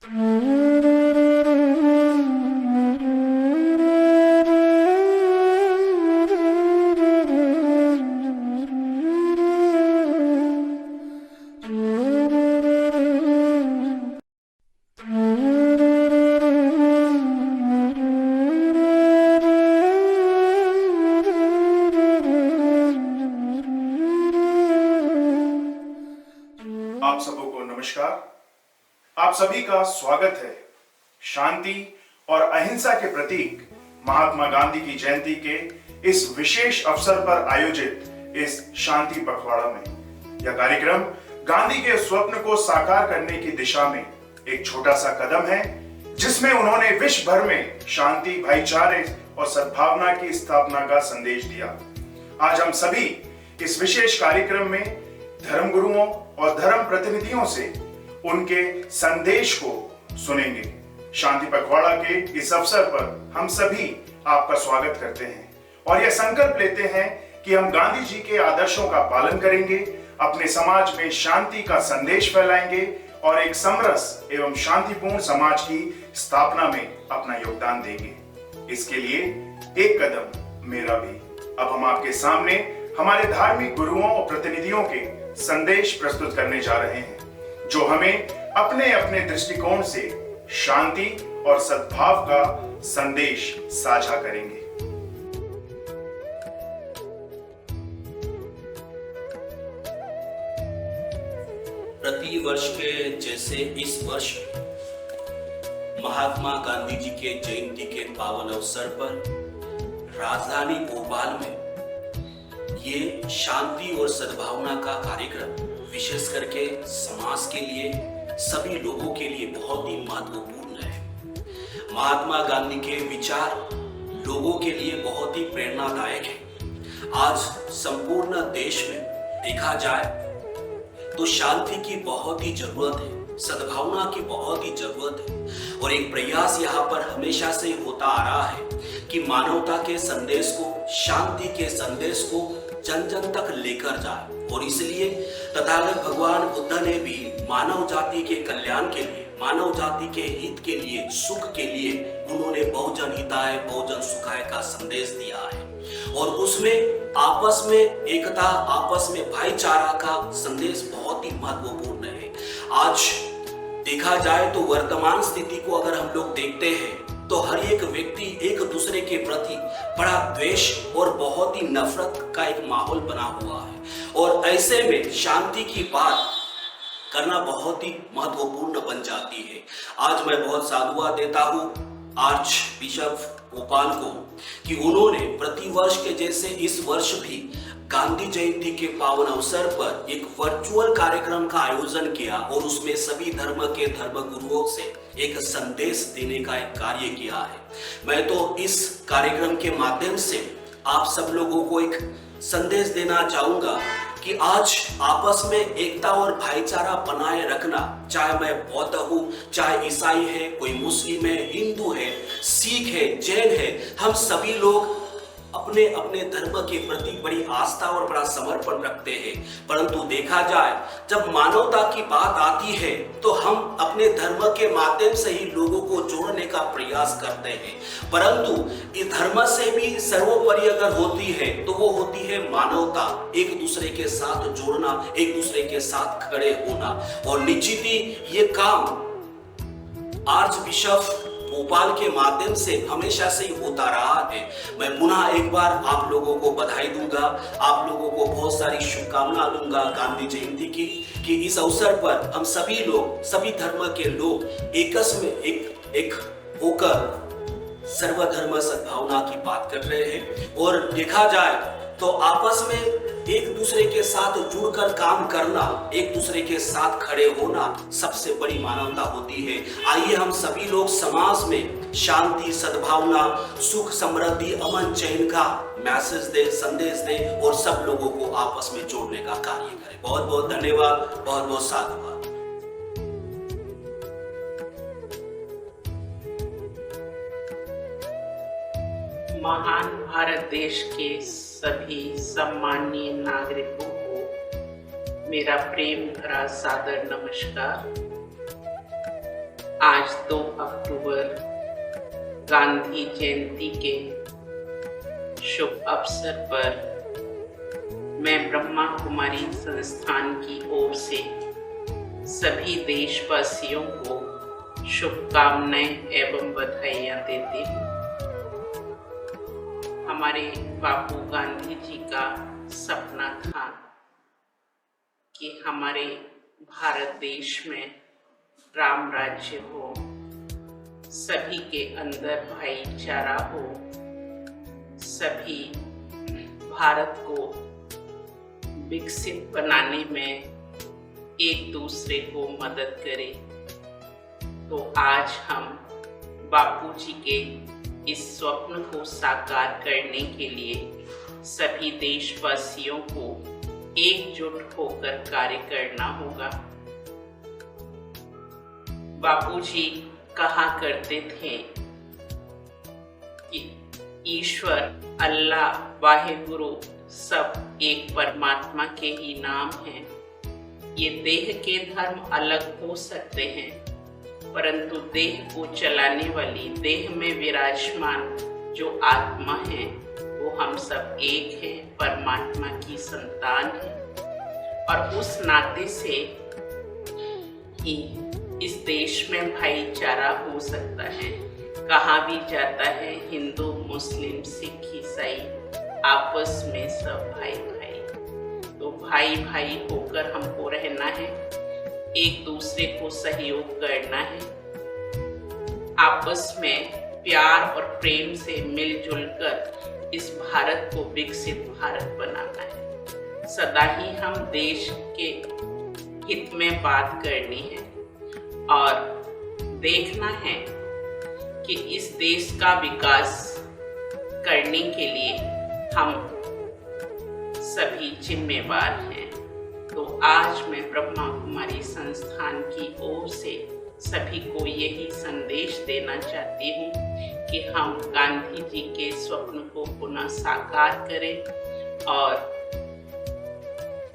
आप सबको नमस्कार। आप सभी का स्वागत है शांति और अहिंसा के प्रतीक महात्मा गांधी की जयंती के इस विशेष अवसर पर आयोजित इस शांति पखवाड़ा में। यह कार्यक्रम गांधी के स्वप्न को साकार करने की दिशा में एक छोटा सा कदम है, जिसमें उन्होंने विश्व भर में शांति, भाईचारे और सद्भावना की स्थापना का संदेश दिया। आज हम सभी इस विशेष कार्यक्रम में धर्मगुरुओं और धर्म प्रतिनिधियों से उनके संदेश को सुनेंगे। शांति पखवाड़ा के इस अवसर पर हम सभी आपका स्वागत करते हैं और यह संकल्प लेते हैं कि हम गांधी जी के आदर्शों का पालन करेंगे, अपने समाज में शांति का संदेश फैलाएंगे और एक समरस एवं शांतिपूर्ण समाज की स्थापना में अपना योगदान देंगे। इसके लिए एक कदम मेरा भी। अब हम आपके सामने हमारे धार्मिक गुरुओं और प्रतिनिधियों के संदेश प्रस्तुत करने जा रहे हैं, जो हमें अपने अपने दृष्टिकोण से शांति और सद्भाव का संदेश साझा करेंगे। प्रति वर्ष के जैसे इस वर्ष महात्मा गांधी जी के जयंती के पावन अवसर पर राजधानी भोपाल में ये शांति और सद्भावना का कार्यक्रम विशेष करके समाज के लिए, सभी लोगों के लिए बहुत ही महत्वपूर्ण है। महात्मा गांधी के विचार लोगों के लिए बहुत ही प्रेरणादायक है। आज संपूर्ण देश में देखा जाए तो शांति की बहुत ही जरूरत है, सद्भावना की बहुत ही जरूरत है और एक प्रयास यहाँ पर हमेशा से होता आ रहा है कि मानवता के संदेश को, शांति के संदेश को जन जन तक लेकर जाए। और इसलिए तथागत भगवान बुद्ध ने भी मानव जाति के कल्याण के लिए, मानव जाति के हित के लिए, सुख के लिए उन्होंने बहुजन हिताय बहुजन सुखाय का संदेश दिया है और उसमें आपस में एकता, आपस में भाईचारा का संदेश बहुत ही महत्वपूर्ण है। आज देखा जाए तो वर्तमान स्थिति को अगर हम लोग देखते हैं तो हर एक व्यक्ति एक दूसरे के प्रति बड़ा द्वेष और बहुत ही नफरत का एक माहौल बना हुआ है और ऐसे में शांति की बात करना बहुत ही महत्वपूर्ण बन जाती है। आज मैं बहुत साधुवाद देता हूँ आर्च बिशप गोपाल को कि उन्होंने प्रतिवर्ष के जैसे इस वर्ष भी गांधी जयंती के पावन अवसर पर एक वर्चुअल कार्यक्रम का आयोजन किया और उसमें सभी धर्म के धर्म गुरुओं से एक संदेश देने का एक कार्य किया है। मैं तो इस कार्यक्रम के माध्यम से आप सब लोगों को एक संदेश देना चाहूंगा कि आज आपस में एकता और भाईचारा बनाए रखना, चाहे मैं बौद्ध हूँ, चाहे ईसाई है, कोई मुस्लिम है, हिंदू है, सिख है, जैन है, हम सभी लोग अपने अपने धर्म के प्रति बड़ी आस्था और बड़ा समर्पण रखते हैं। परंतु देखा जाए जब मानवता की बात आती है तो हम अपने धर्म के माध्यम से ही लोगों को जोड़ने का प्रयास करते हैं। परंतु इस धर्म से भी सर्वोपरि अगर होती है तो वो होती है मानवता, एक दूसरे के साथ जोड़ना, एक दूसरे के साथ खड़े होना। और निश्चित ही ये काम आर्च बिशप भोपाल के माध्यम से हमेशा से ही होता रहा है। मैं पुनः एक बार आप लोगों को बधाई दूंगा, आप लोगों को बहुत सारी शुभकामना दूंगा गांधी जयंती की, कि इस अवसर पर हम सभी लोग, सभी धर्म के लोग एकस में एक होकर सर्वधर्म सद्भावना की बात कर रहे हैं। और देखा जाए तो आपस में एक दूसरे के साथ जुड़कर काम करना, एक दूसरे के साथ खड़े होना सबसे बड़ी मानवता होती है। आइए हम सभी लोग समाज में शांति, सद्भावना, सुख, समृद्धि, अमन, चैन का मैसेज दे, संदेश दे और सब लोगों को आपस में जोड़ने का कार्य करें। बहुत बहुत धन्यवाद, बहुत बहुत साधुवाद। महान भारत देश के सभी सम्माननीय नागरिकों को मेरा प्रेम भरा सादर नमस्कार। आज 2 अक्टूबर गांधी जयंती के शुभ अवसर पर मैं ब्रह्मा कुमारी संस्थान की ओर से सभी देशवासियों को शुभकामनाएं एवं बधाइयाँ देती हूँ। हमारे बापू गांधी जी का सपना था कि हमारे भारत देश में राम राज्य हो, सभी के अंदर भाईचारा हो, सभी भारत को विकसित बनाने में एक दूसरे को मदद करें। तो आज हम बापूजी के इस स्वप्न को साकार करने के लिए सभी देशवासियों को एकजुट होकर कार्य करना होगा। बापूजी कहा करते थे कि ईश्वर, अल्लाह, वाहेगुरु सब एक परमात्मा के ही नाम हैं। ये देह के धर्म अलग हो सकते हैं, परंतु देह को चलाने वाली, देह में विराजमान जो आत्मा है वो हम सब एक हैं, परमात्मा की संतान है। और उस नाते से ही इस देश में भाईचारा हो सकता है। कहा भी जाता है हिंदू, मुस्लिम, सिख, ईसाई आपस में सब भाई भाई। तो भाई भाई होकर हमको रहना है, एक दूसरे को सहयोग करना है, आपस में प्यार और प्रेम से मिलजुल कर इस भारत को विकसित भारत बनाना है। सदा ही हम देश के हित में बात करनी है और देखना है कि इस देश का विकास करने के लिए हम सभी जिम्मेवार हैं। तो आज मैं ब्रह्मा कुमारी संस्थान की ओर से सभी को यही संदेश देना चाहती हूँ कि हम गांधी जी के स्वप्न को पुनः साकार करें और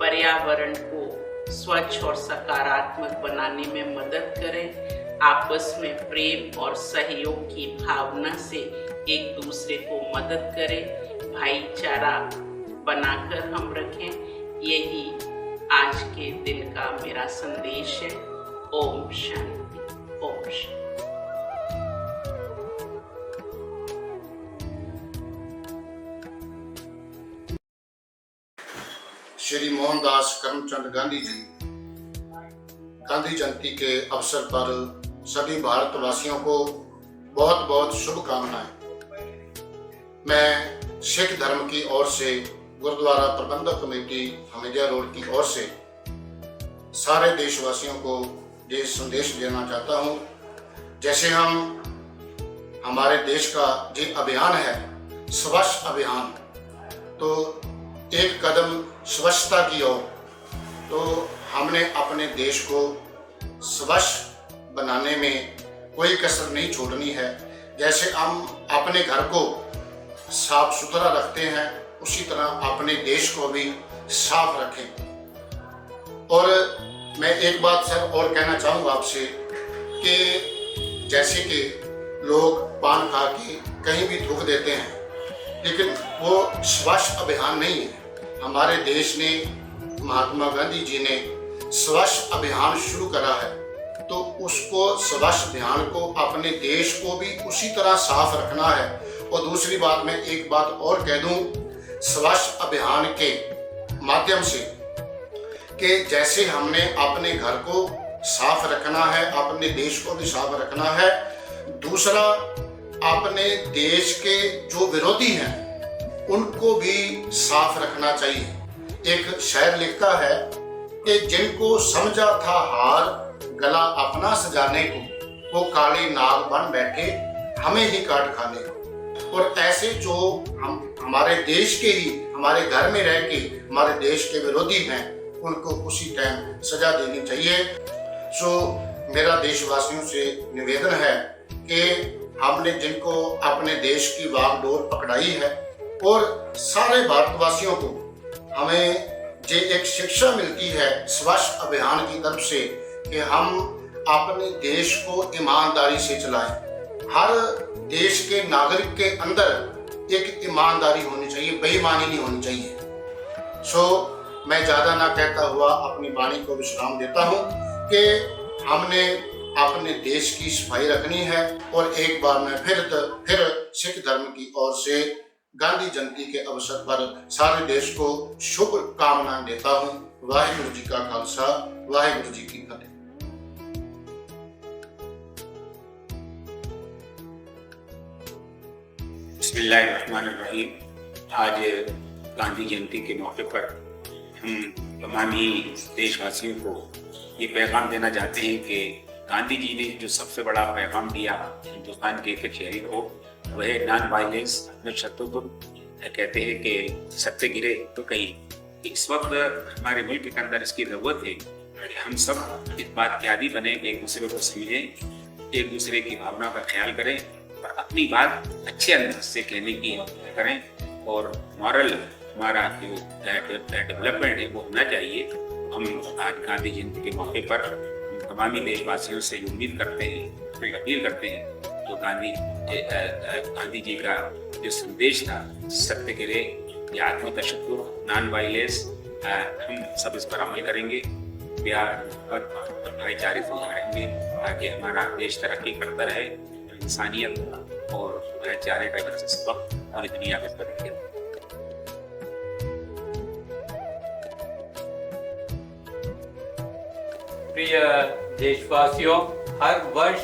पर्यावरण को स्वच्छ और सकारात्मक बनाने में मदद करें। आपस में प्रेम और सहयोग की भावना से एक दूसरे को मदद करें, भाईचारा बनाकर हम रखें। यही आज के दिन का मेरा संदेश है। ओम शांति, ओम शांति। श्री मोहनदास करमचंद गांधी जी गांधी जयंती के अवसर पर सभी भारतवासियों को बहुत बहुत शुभकामनाएं। मैं सिख धर्म की ओर से गुरुद्वारा प्रबंधक कमेटी हमीदिया रोड की ओर से सारे देशवासियों को ये संदेश देना चाहता हूँ। जैसे हमारे देश का जो अभियान है स्वच्छ अभियान, तो एक कदम स्वच्छता की ओर, तो हमने अपने देश को स्वच्छ बनाने में कोई कसर नहीं छोड़नी है। जैसे हम अपने घर को साफ सुथरा रखते हैं, उसी तरह अपने देश को भी साफ रखें। और मैं एक बात सर और कहना चाहूँगा आपसे कि जैसे कि लोग पान खा के कहीं भी थूक देते हैं, लेकिन वो स्वच्छ अभियान नहीं है। हमारे देश ने, महात्मा गांधी जी ने स्वच्छ अभियान शुरू करा है, तो उसको स्वच्छ अभियान को अपने देश को भी उसी तरह साफ रखना है। और दूसरी बात, मैं एक बात और कह दूं, स्वच्छ अभियान के माध्यम से कि जैसे हमने अपने घर को साफ रखना है, अपने देश को भी साफ रखना है, दूसरा अपने देश के जो विरोधी हैं उनको भी साफ रखना चाहिए। एक शायर लिखता है कि जिनको समझा था हार गला अपना सजाने को, वो काले नाग बन बैठे हमें ही काट खाने को। और ऐसे जो हमारे देश के ही, हमारे घर में रह के हमारे देश के विरोधी हैं, उनको उसी टाइम सजा देनी चाहिए। सो मेरा देशवासियों से निवेदन है कि हमने जिनको अपने देश की वागडोर पकड़ाई है, और सारे भारतवासियों को हमें जो एक शिक्षा मिलती है स्वच्छ अभियान की तरफ से कि हम अपने देश को ईमानदारी से चलाएं। हर देश के नागरिक के अंदर एक ईमानदारी होनी चाहिए, बेईमानी नहीं होनी चाहिए। मैं ज़्यादा ना कहता हुआ अपनी वाणी को विश्राम देता हूँ कि हमने अपने देश की सफाई रखनी है। और एक बार मैं फिर सिख धर्म की ओर से गांधी जयंती के अवसर पर सारे देश को शुभ कामना देता हूँ। वाहिगुरु जी का खालसा, वाहिगुरु जी की फतेह। बिस्मिल्लाहिर्रहमानिर्रहीम। आज गांधी जयंती के मौके पर हम तमाम ही देशवासियों को ये पैगाम देना चाहते हैं कि गांधी जी ने जो सबसे बड़ा पैगाम दिया हिंदुस्तान के एक शहरी को, वह नॉन वायलेंस में शत्रुघ्न कहते हैं कि सत्य गिरे तो कहीं। इस वक्त हमारे मुल्क के अंदर इसकी जरूरत है कि हम सब इस बात के आदी बने, एक दूसरे को समझें, एक दूसरे की भावना का ख्याल करें और अपनी बात अच्छे अंदाज से कहने की करें। और मॉरल हमारा जो डेवलपमेंट है वो होना चाहिए। हम आज गांधी जयंती के मौके पर तमाम देशवासियों से उम्मीद करते हैं, कोई अपील करते हैं तो गांधी जी का जो संदेश था सत्य गिरे या आत्म तशक्कुर, नॉन वायलेंस, हम सब इस पर अमल करेंगे, प्यार और भाईचारे से रहेंगे ताकि हमारा देश तरक्की करता रहे, इंसानियत और भाईचारे का सबक पूरी दुनिया में फैले। प्रिय देशवासियों, हर वर्ष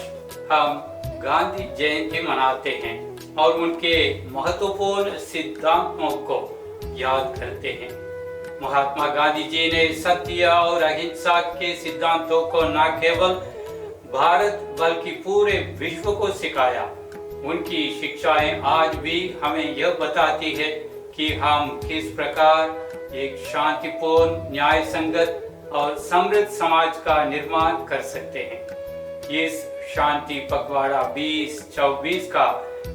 हम गांधी जयंती मनाते हैं और उनके महत्वपूर्ण सिद्धांतों को याद करते हैं। महात्मा गांधी जी ने सत्य और अहिंसा के सिद्धांतों को न केवल भारत बल्कि पूरे विश्व को सिखाया। उनकी शिक्षाएं आज भी हमें यह बताती है कि हम किस प्रकार एक शांतिपूर्ण, न्याय संगत और समृद्ध समाज का निर्माण कर सकते हैं। इस शांति पखवाड़ा 2024 का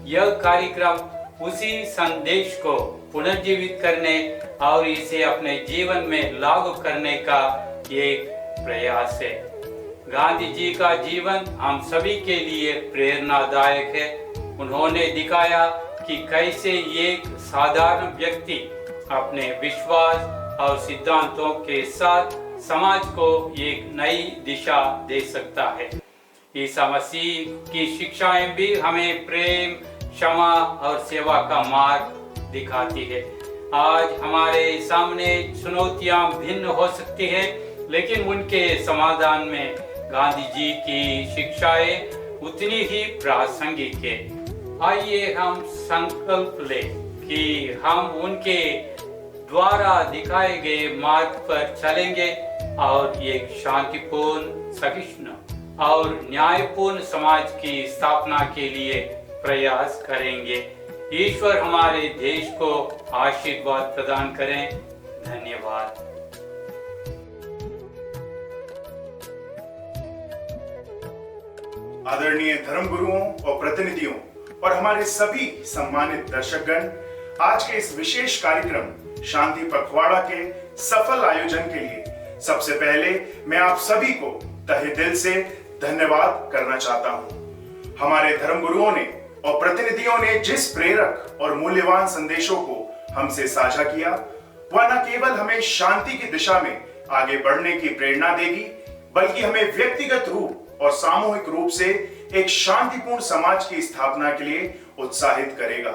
यह कार्यक्रम उसी संदेश को पुनर्जीवित करने और इसे अपने जीवन में लागू करने का एक प्रयास है। गांधी जी का जीवन हम सभी के लिए प्रेरणादायक है। उन्होंने दिखाया कि कैसे एक साधारण व्यक्ति अपने विश्वास और सिद्धांतों के साथ समाज को एक नई दिशा दे सकता है। ईसा मसीह की शिक्षाएं भी हमें प्रेम, क्षमा और सेवा का मार्ग दिखाती है। आज हमारे सामने चुनौतियां भिन्न हो सकती है, लेकिन उनके समाधान में गांधी जी की शिक्षाएं उतनी ही प्रासंगिक है। आइए हम संकल्प लें कि हम उनके द्वारा दिखाए गए मार्ग पर चलेंगे और एक शांतिपूर्ण, सहिष्णु और न्यायपूर्ण समाज की स्थापना के लिए प्रयास करेंगे। ईश्वर हमारे देश को आशीर्वाद प्रदान करें। धन्यवाद। आदरणीय धर्मगुरुओं और प्रतिनिधियों और हमारे सभी सम्मानित दर्शकगण, आज के इस विशेष कार्यक्रम शांति पखवाड़ा के सफल आयोजन के लिए सबसे पहले मैं आप सभी को तहे दिल से धन्यवाद करना चाहता हूं। हमारे धर्मगुरुओं ने और प्रतिनिधियों ने जिस प्रेरक और मूल्यवान संदेशों को हमसे साझा किया, वह न केवल हमें शांति की दिशा में आगे बढ़ने की प्रेरणा देगी, बल्कि हमें व्यक्तिगत रूप और सामूहिक रूप से एक शांतिपूर्ण समाज की स्थापना के लिए उत्साहित करेगा।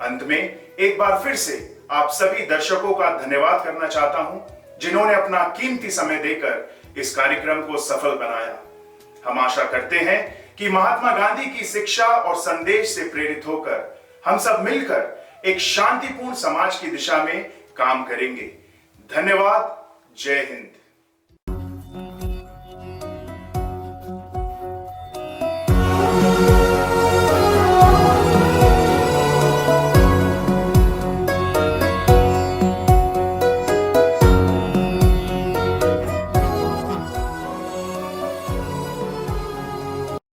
अंत में एक बार फिर से आप सभी दर्शकों का धन्यवाद करना चाहता हूं, जिन्होंने अपना कीमती समय देकर इस कार्यक्रम को सफल बनाया। हम आशा करते हैं कि महात्मा गांधी की शिक्षा और संदेश से प्रेरित होकर हम सब मिलकर एक शांतिपूर्ण समाज की दिशा में काम करेंगे। धन्यवाद। जय हिंद।